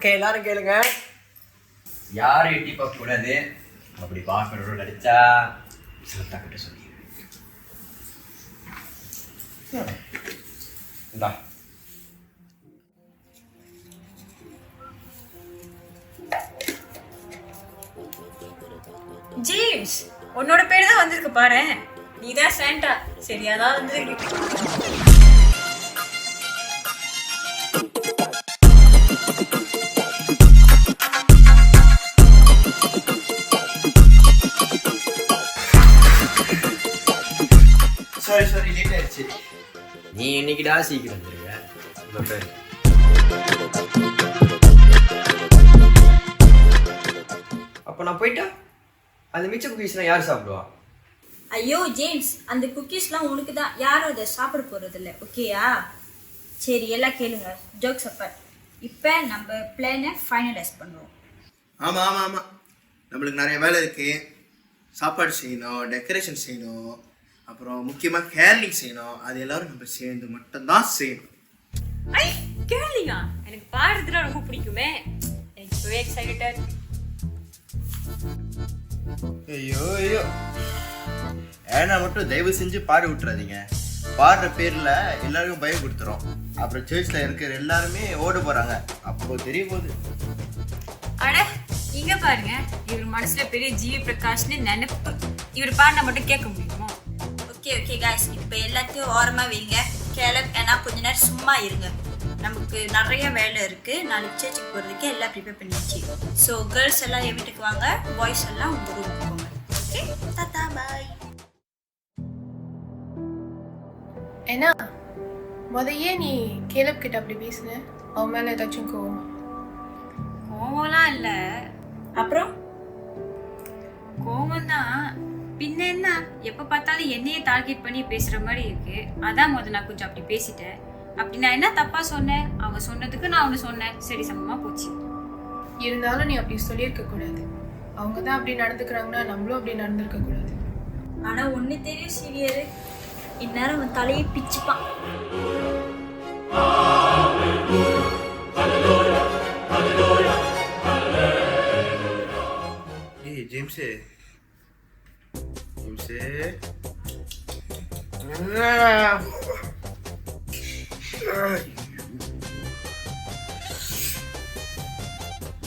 Okay எல்லாரும் கேளுங்க. யாரும் எட்டி பார்க்க கூடாது. அப்படி பார்க்கணும் நடிச்சா சிலத்தா கிட்ட சொல்லி இந்தா. ஜேம்ஸ், உன்னோட பேர் தான் வந்திருக்கு பாரு. நீதான் சாண்டா. சரியாதான் வந்திருக்கு. சாரி லேட் ஆயிடுச்சு. நீ இன்னைக்குடா சீக்கிரம் வந்துருங்க. அப்ப நான் போயிட்டா அந்த மிச்ச குக்கீஸ்லாம் யார் சாப்பிடுவா? ஐயோ ஜேம்ஸ், அந்த குக்கீஸ்லாம் உனக்கு தான். யாரும் அதை சாப்பிட போறது இல்லை. ஓகேயா? சரி எல்லாம் கேளுங்க. Jokes apart. இப்போ நம்ம பிளானை ஃபைனலைஸ் பண்ணுவோம். ஆமாம் நம்மளுக்கு நிறைய வேலை இருக்குது. சாப்பாடு செய்யணும், டெக்கரேஷன் செய்யணும், அப்புறம் முக்கியமாக கேர்லிங் செய்யணும். அது எல்லோரும் நம்ம சேர்ந்து மட்டும்தான் செய்யணும். ஐ கேர்லிங்கா? எனக்கு பாடுறதுல ரொம்ப பிடிக்குமே. எனக்கு இப்போவே எக்ஸைட்டடாக இருக்கு. ஐயோ ஏன்னா மட்டும் தயவு செஞ்சு பாடி விட்டுறாதீங்க. பாடுற பேரில் எல்லாருக்கும் பயம் கொடுத்துரும். அப்புறம் சர்ச்சில் இருக்கிற எல்லாருமே ஓட போகிறாங்க. அப்போ தெரிய போகுது. அட இங்க பாருங்க, இவர் மனசுல பெரிய ஜிவி பிரகாஷ்னு நினைப்பு. இவர் பாடினா மட்டும் கேட்க முடியுமா? ஓகே காய்ஸ், இப்போ எல்லாத்தையும் ஓரமா வைங்க. ஏன்னா கொஞ்ச நேரம் சும்மா இருங்க. நமக்கு நிறைய வேலை இருக்கு. நாளைக்கு சர்ச்சுக்கு போறதுக்கு எல்லாம் ப்ரிப்பேர் பண்ணிடுச்சு. ஸோ கேர்ள்ஸ் எல்லாம் என் வீட்டுக்கு வாங்க, பாய்ஸ் எல்லாம் உங்க ரூமுக்கு போங்க. ஓகே, டாடா பாய். ஏன்னா முதையே நீ கேலப் கிட்ட அப்படி பேசுன, அவன் மேல ஏதாச்சும் கோவமா? கோவம்லாம் இல்ல. அப்புறம் கோவம் தான். பின்ன என்ன, எப்ப பார்த்தாலும் என்னையே டார்கெட் பண்ணி பேசுற மாதிரி இருக்கு. அதான் நான் கொஞ்சம் அப்படி பேசிட்டேன். அப்படி நான் என்ன தப்பா சொன்னேன்? அவங்க சொன்னதுக்கு நான் ஒன்று சொன்னேன். சரி சமமா போச்சு. இருந்தாலும் நீ அப்படி சொல்லியிருக்க கூடாது. அவங்க தான் அப்படி நடந்துக்கிறாங்கன்னா நம்மளும் அப்படி நடந்துருக்க கூடாது. ஆனா ஒண்ணு தெரியும் சீரியரு, இந்நேரம் அவன் தலையை பிச்சுப்பான். ஜேம்ஸே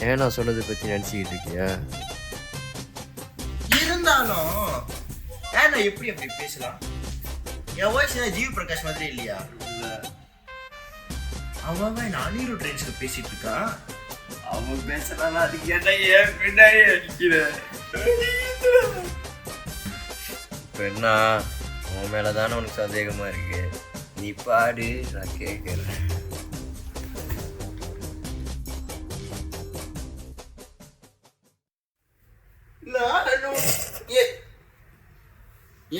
ஏன் நான் சொன்னதை பத்தி நினைச்சுக்கிட்டு இருக்கியா? இருந்தாலும் ஏன்னா எப்படி அப்படி பேசலாம்? என் வாய்ஸ் என்ன ஜீவ் பிரகாஷ் மாதிரி இல்லையா? அவன் என்ன அனிரு ட்ரெயின்ஸ்க்கு பேசிட்டு இருக்கான். அவன் பேசுறானா? அதுக்கு என்ன ஏன் பின்னாடி அடிக்கிற? என்ன உன் மேலதானே உனக்கு சந்தேகமா இருக்கு. நீ பாடு, நான் கேட்கிறேன்.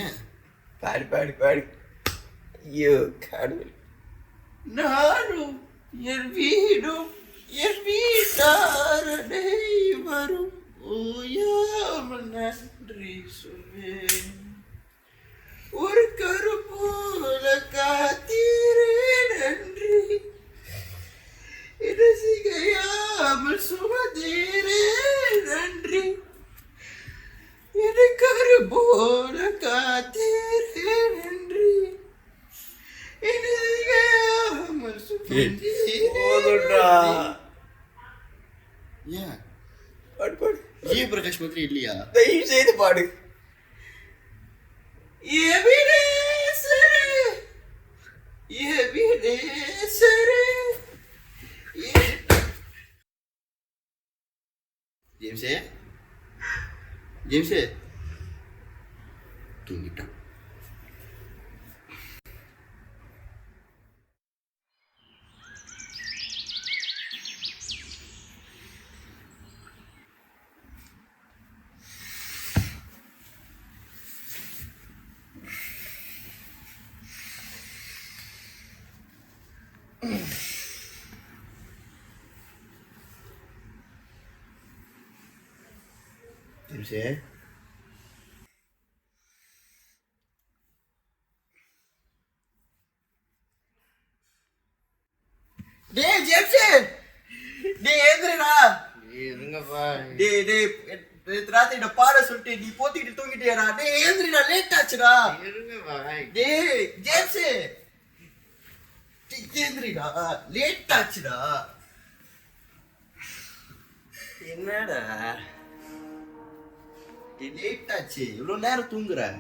ஏன் பாடு பாடு பாடு. ஐயோ கடவுள். நானும் என் வீடும் என் வீட்டாரனை வரும் ஓயாமல் நன்றி சொல்வேன். ஒரு கருப்போல காத்தீரே நன்றி. ரசிகையாமல் சுமதீரே நன்றி. எனக்கு கருப்போல காத்தீரே நன்றி. ரசிகையாமல் சுமதீரே. ஏன் பாடு பாடு. ஜி பிரகாஷ் மாதிரி இல்லையா? தயவு செய்து பாடு. ஜேம்ஸே தூங்கிட்டான். ஜேம்ஸே டேய் ஜேம்ஸே, டேய் ஏந்திரடா. டேய் டேய் ராத்திரி நான் பாட சொல்லிட்டு நீ போத்திக்கிட்டு தூங்கிட்டியாடா? டேய் ஏந்திரிடா, லேட் ஆச்சுடா. டேய் ஜேம்ஸ், ஏந்திரிடா, லேட் ஆச்சுடா. என்னடா லேட் ஆச்சு, இவ்வளவு நேரம் தூங்குற?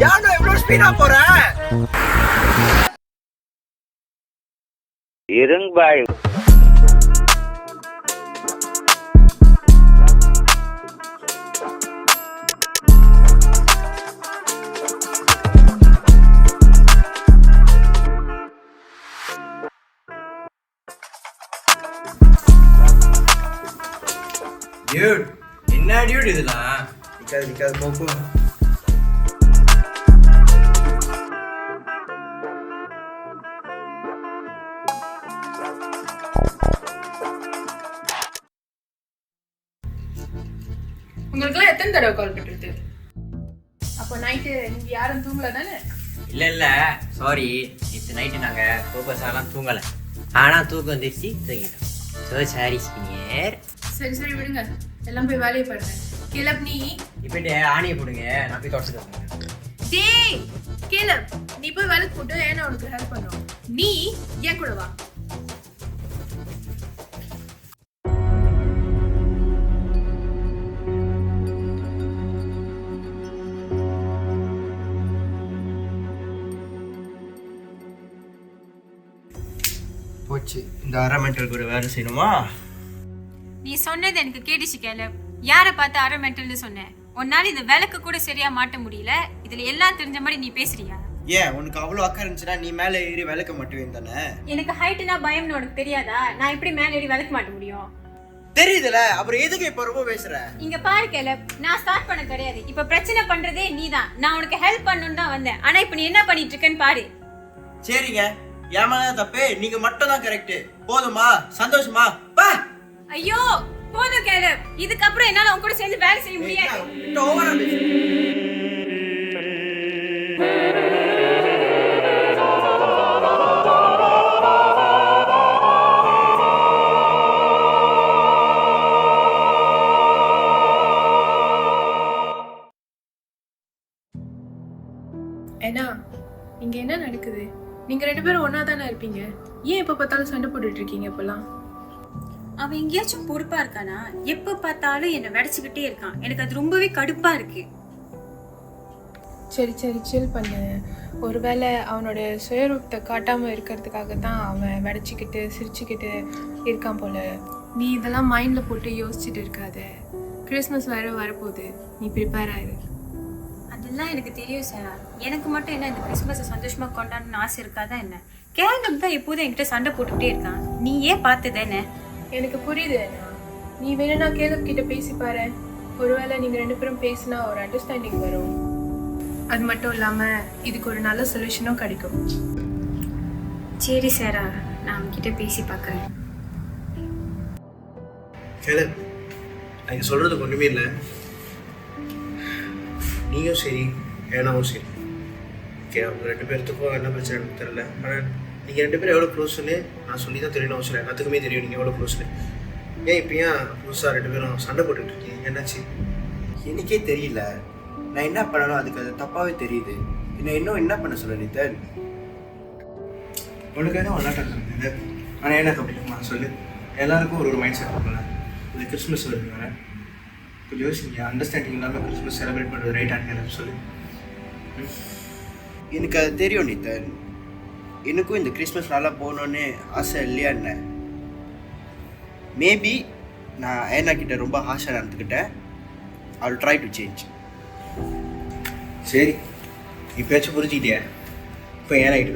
யாரும் எவ்வளவு ஸ்பீடா போற? இருங்க பாய். டியூட், என்ன டியூட் இதெல்லாம்? நிக்காது போக்கு. உங்களுக்குலாம் எத்தனை தடவை கால் பண்ணுறது? அப்போ நைட்டு நீங்க யாரும் தூங்கல தானே? இல்ல சாரி, நேற்று நைட்டு நாங்க பர்பஸாலாம் தூங்கல, ஆனா தூக்கம் வந்துருச்சு, தூங்கிட்டோம். So sorry senior. சரி விடுங்க, எல்லாம் போய் வேலையை பாருங்க. கேலப் நீ இப்போ ஆணியை போடுங்க, நான் போய் தொடச்சிட்டு வரேன். டேய் கேலப், நீ போய் வேலைக்கு போட்டு ஏன்னா உனக்கு ஹெல்ப் பண்ணுறோம். நீ ஏன் கூட வா. போச்சு, இந்த அரை மென்டல் கூட வேலை செய்யணுமா? நீ சொன்னது எனக்கு கேட்டுச்சு கேலப். யாரை பார்த்து அரை மென்டல்னு சொன்னேன்? உன்னால இந்த விளக்கு கூட சரியா மாட்ட முடியல, இதுல எல்லாம் தெரிஞ்ச மாதிரி நீ பேசுறியா? ஏன் உனக்கு அவ்வளோ அக்கறை இருந்துச்சுன்னா நீ மேலே ஏறி விளக்க மாட்டுவேன் தானே? எனக்கு ஹைட்னா பயம்னு உனக்கு தெரியாதா? நான் எப்படி மேல ஏறி விளக்க மாட்ட முடியும்? தெரியுதுல, அப்புறம் எதுக்கு இப்ப ரொம்ப பேசுற? இங்க பாரு கேலப், நான் ஸ்டார்ட் பண்ண கிடையாது. இப்ப பிரச்சனை பண்றதே நீதான். நான் உனக்கு ஹெல்ப் பண்ணணும்னு தான் வந்தேன், ஆனா இப்ப நீ என்ன பண்ணிட்டு இருக்கேன்னு பாரு. சரிங்க, ஏமாத தப்பு, நீங்க மட்டும் தான் கரெக்ட். போதுமா? சந்தோஷமா? பா. ஐயோ போதும் கேலப், இதுக்கப்புறம் என்னால உன் கூட சேர்ந்து வேலை செய்ய முடியாது. ஓவரா பேசு. ஏன்னா இங்க என்ன நடக்குது? நீங்க ரெண்டு பேரும் ஒன்னா தானே இருப்பீங்க, ஏன் எப்ப பார்த்தாலும் சண்டை போட்டுட்டு இருக்கீங்க? இப்பெல்லாம் அவன் எங்கேயாச்சும் பொறுப்பா இருக்கானா? எப்ப பார்த்தாலும் என்ன வெடைச்சுக்கிட்டே இருக்கான், எனக்கு அது ரொம்பவே கடுப்பா இருக்கு. சரி சில் பண்ணு. ஒருவேளை அவனோட சுயரூபத்தை காட்டாம இருக்கிறதுக்காக தான் அவன் வெடைச்சிக்கிட்டு சிரிச்சுக்கிட்டு இருக்கான் போல. நீ இதெல்லாம் மைண்ட்ல போட்டு யோசிச்சுட்டு இருக்காத. கிறிஸ்மஸ் வேற வரப்போகுது, நீ ப்ரிப்பேர் ஆயிரு. அதெல்லாம் எனக்கு தெரியும் சார். எனக்கு மட்டும் என்ன இந்த கிறிஸ்மஸை சந்தோஷமா கொண்டாடணும்னு ஆசை இருக்காதா என்ன? கேங்கம் தான் எப்போதும் என்கிட்ட சண்டை போட்டுக்கிட்டே இருக்கான், நீ ஏன் பார்த்தது என்ன? எனக்கு புரியுது. நீ வேணும்னா கேலப் கிட்ட பேசி பாரு. ஒருவேளை நீங்க ரெண்டு பேரும் பேசினா ஒரு அண்டர்ஸ்டாண்டிங் வரும். அது மட்டும் இல்லாம இதுக்கு ஒரு நல்ல சொல்யூஷனும் கிடைக்கும். சரி சாரா, நான் அவன்கிட்ட பேசி பார்க்குறேன். கேலப், நீங்கள் சொல்கிறதுக்கு ஒன்றுமே இல்லை. நீயும் சரி, ஏனாவும் சரி, ஓகே, அவங்க ரெண்டு பேர்த்துக்கும் என்ன பிரச்சனை எனக்கு தெரியல. ஆனால் நீங்கள் ரெண்டு பேரும் எவ்வளோ க்ளோஸ்னு நான் சொல்லி தான் தெரியணும் அவசரம். எல்லாத்துக்குமே தெரியும் நீங்கள் எவ்வளோ க்ளோஸ்னு. ஏன் இப்போ ஏன் புதுசாக ரெண்டு பேரும் சண்டை போட்டுட்டு இருக்கீங்க? என்னாச்சு? எனக்கே தெரியல, நான் என்ன பண்ணணும், அதுக்கு அது தப்பாவே தெரியுது. இன்னும் என்ன பண்ண சொல்ல நித்தன்? உனக்கு என்ன விளாட்டாங்க? ஆனால் என்ன தப்பிக்குமா சொல்லு. எல்லாருக்கும் ஒரு மைண்ட் செட் இருக்கும்ல. இது கிறிஸ்மஸ் வருது வேறு, கொஞ்சம் யோசிங்க. அண்டர்ஸ்டாண்டிங் இல்லாமல் கிறிஸ்மஸ் செலிப்ரேட் பண்ணுறது ரைட்டாக எனக்கு சொல்லு. எனக்கு அது தெரியும் நித்தன். எனக்கும் இந்த கிறிஸ்மஸ் நல்லா போகணுன்னு ஆசை இல்லையா என்ன? மேபி நான் ஏன்னா கிட்ட ரொம்ப ஹாஷாக நடந்துக்கிட்டேன். I will try to change. சரி, இப்போயாச்சும் புரிஞ்சுக்கிட்டியா? இப்போ ஏன்னாக்கிட்ட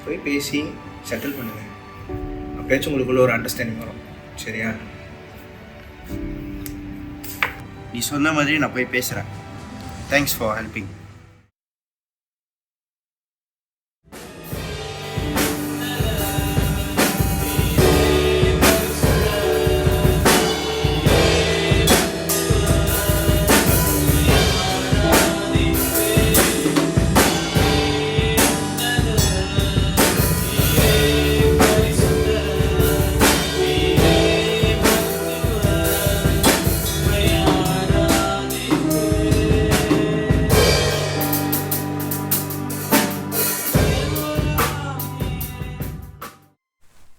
போய் பேசி செட்டில் பண்ணுங்க. அப்போயாச்சும் உங்களுக்குள்ள ஒரு அண்டர்ஸ்டாண்டிங் வரும். சரியா? நீ சொன்ன மாதிரி நான் போய் பேசுகிறேன். Thanks for helping.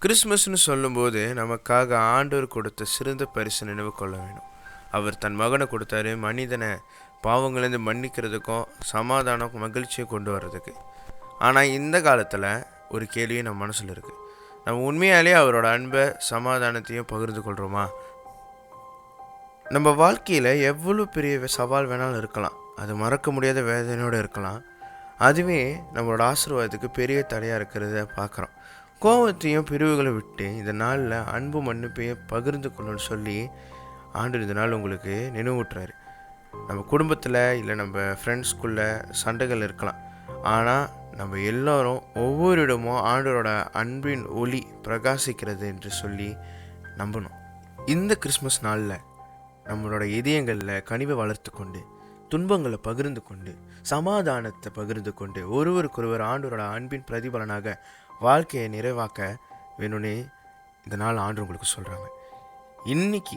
கிறிஸ்மஸ்னு சொல்லும்போது நமக்காக ஆண்டவர் கொடுத்த சிறந்த பரிசு நினைவு கொள்ள வேணும். அவர் தன் மகனை கொடுத்தாரு, மனிதனை பாவங்கள்லேருந்து மன்னிக்கிறதுக்கும் சமாதானம் மகிழ்ச்சியை கொண்டு வர்றதுக்கு. ஆனால் இந்த காலத்தில் ஒரு கேள்வி நம்ம மனசில் இருக்குது. நம்ம உண்மையாலே அவரோட அன்பை சமாதானத்தையும் பகிர்ந்து கொள்கிறோமா? நம்ம வாழ்க்கையில் எவ்வளோ பெரிய சவால் வேணாலும் இருக்கலாம், அது மறக்க முடியாத வேதனையோடு இருக்கலாம். அதுவே நம்மளோட ஆசீர்வாதத்துக்கு பெரிய தடையாக இருக்கிறத பார்க்குறோம். கோபத்தையும் பிரிவுகளை விட்டு இந்த நாளில் அன்பு மன்னிப்பையும் பகிர்ந்து கொள்ளணும்னு சொல்லி ஆண்டு இந்த நாள் உங்களுக்கு நினைவூட்டுறாரு. நம்ம குடும்பத்தில் இல்லை நம்ம ஃப்ரெண்ட்ஸ்குள்ளே சண்டைகள் இருக்கலாம், ஆனால் நம்ம எல்லோரும் ஒவ்வொரு இடமும் ஆண்டவரோட அன்பின் ஒளி பிரகாசிக்கிறது என்று சொல்லி நம்பணும். இந்த கிறிஸ்மஸ் நாளில் நம்மளோட இதயங்களில் கனிவை வளர்த்து கொண்டு, துன்பங்களை பகிர்ந்து கொண்டு, சமாதானத்தை பகிர்ந்து கொண்டு, ஒருவருக்கொருவர் ஆண்டவரோட அன்பின் பிரதிபலனாக வாழ்க்கையை நிறைவாக்க வேணும்னே இந்த நாள் ஆண்டு உங்களுக்கு சொல்கிறாங்க. இன்னைக்கு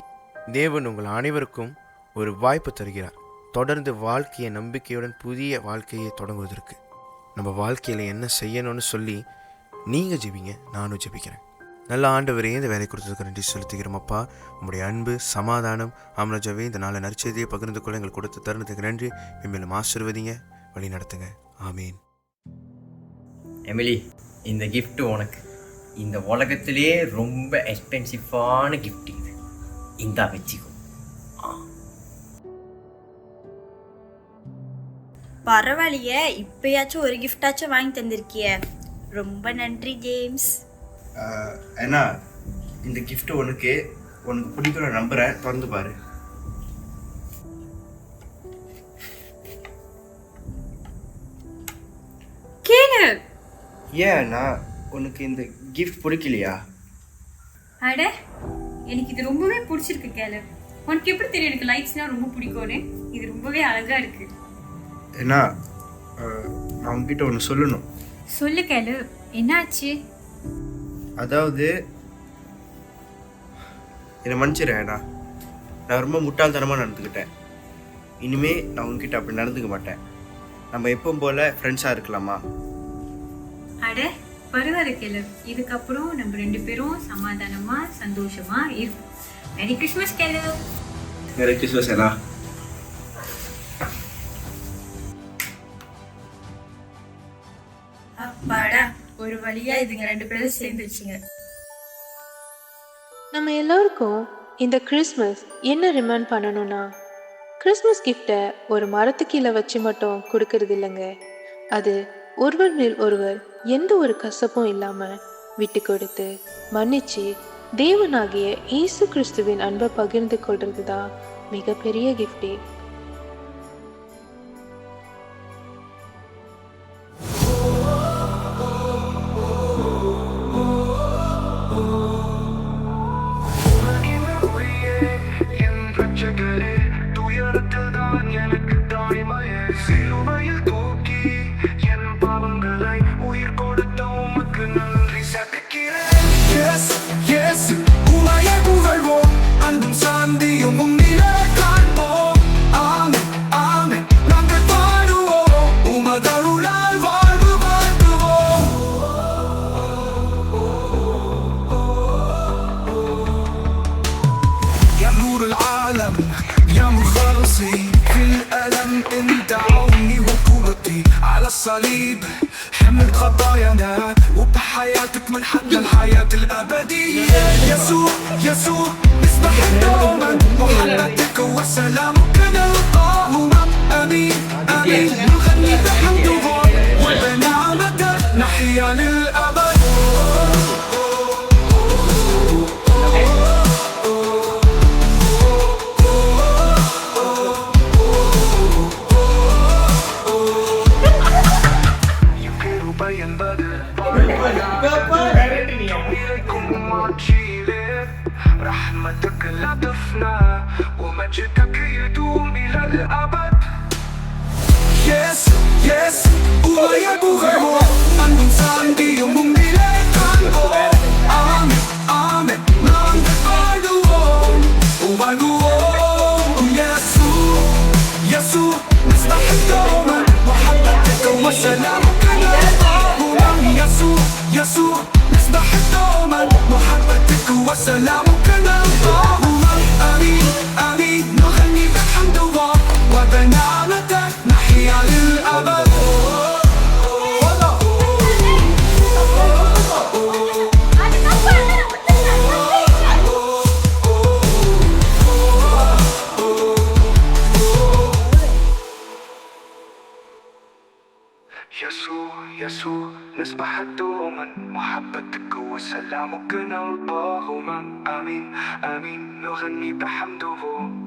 தேவன் உங்கள் அனைவருக்கும் ஒரு வாய்ப்பு தருகிறார். தொடர்ந்து வாழ்க்கையை நம்பிக்கையுடன் புதிய வாழ்க்கையை தொடங்குவதற்கு நம்ம வாழ்க்கையில் என்ன செய்யணும்னு சொல்லி நீங்கள் ஜெபிங்க, நானும் ஜெபிக்கிறேன். நல்ல ஆண்டவரே, இந்த வேலை கொடுத்ததுக்கு நன்றி செலுத்துகிறோம் அப்பா. உங்களுடைய அன்பு சமாதானம் ஆம்ராஜாவே இந்த நாளை நற்செய்தியை பகிர்ந்து கொள்ள எங்களுக்கு கொடுத்த தருணத்துக்கு நன்றி. மேலும் ஆசீர்வதிங்க, வழி நடத்துங்க. ஆமீன். எமிலி, இந்த gift உனக்கு. இந்த உலகத்திலே ரொம்ப எக்ஸ்பென்சிவான gift இது. இந்தா வச்சுக்கோ. பரவாயில்லையே, இப்பயாச்சும் ஒரு கிஃப்டாச்சும் வாங்கி தந்திருக்கிய. ரொம்ப நன்றி ஜேம்ஸ். ஏன்னா இந்த gift உனக்கு பிடிக்கிற நம்பரை திறந்து பாரு. கேளு. ஏன்னா உனக்கு இந்த gift பிடிக்கலையா? அட, எனக்கு இது ரொம்பவே பிடிச்சிருக்கு கேளு. உனக்கு எப்படி தெரியும் எனக்கு லைட்ஸ்னா ரொம்ப பிடிக்கும்னு? இது ரொம்பவே அழகா இருக்கு. ஏன்னா நான் உங்ககிட்ட ஒன்று சொல்லணும். சொல்லு கேளு, என்னாச்சு? அதாவது என்னை மன்னிச்சிடேண்ணா, நான் ரொம்ப முட்டாள்தனமாக நடந்துக்கிட்டேன். இனிமே நான் உங்ககிட்ட அப்படி நடந்துக்க மாட்டேன். நம்ம எப்பவும் போல ஃப்ரெண்ட்ஸாக இருக்கலாமா? அட பரவாயில்ல கேளு, இதுக்கப்புறம் நம்ம 2 பேரும் சமாதானமா சந்தோஷமா இருப்போம். மேரி கிறிஸ்மஸ் கேளு. மேரி கிறிஸ்மஸ் ஏன்னா. அப்பாடா, ஒரு வழியா இதுங்க 2 பேரும் சேர்ந்துச்சுங்க. நம்ம எல்லோருக்கும் இந்த கிறிஸ்மஸ் என்ன ரிமைண்ட் பண்ணணும்னா, கிறிஸ்மஸ் கிஃப்டை ஒரு மரத்துக்கு கீழே வச்சு மட்டும் கொடுக்கறது இல்லைங்க. அது ஒருவர் மேல் ஒருவர் எந்த ஒரு கசப்பும் இல்லாமல் விட்டு கொடுத்து மன்னிச்சு தேவனாகிய இயேசு கிறிஸ்துவின் அன்பை பகிர்ந்து கொள்றது தான் மிகப்பெரிய கிஃப்டே. كل ألم انت عوني وقوتي على الصليب حمل خطايانا وبحياتك منحل الحياة الأبدية. يسوع يسوع نسبح دوما محبتك وسلامك نلقاه. آمين آمين نغني بحمده وبنعمتك نحيا للأبد. رحمتك لا تفنى ومجدك يدوم إلى الأبد. يسوع يسوع ويبغيه أن نصلي يوم ميلادك. آمين آمين نعم وبنوم. يسوع يسوع نسبح دوما محبتك وسلامك نلقاه. يسوع يسوع نسبح دوما محبتك وسلامك نلقاه. آمين آمين نغني بحمده وبنعمتك نحيا للأبد. يسوع يسوع نسبح دوما محبتك وسلامك نلقاه. آمين آمين نغني بحمده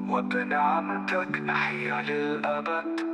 وبنعمتك نحيا للأبد.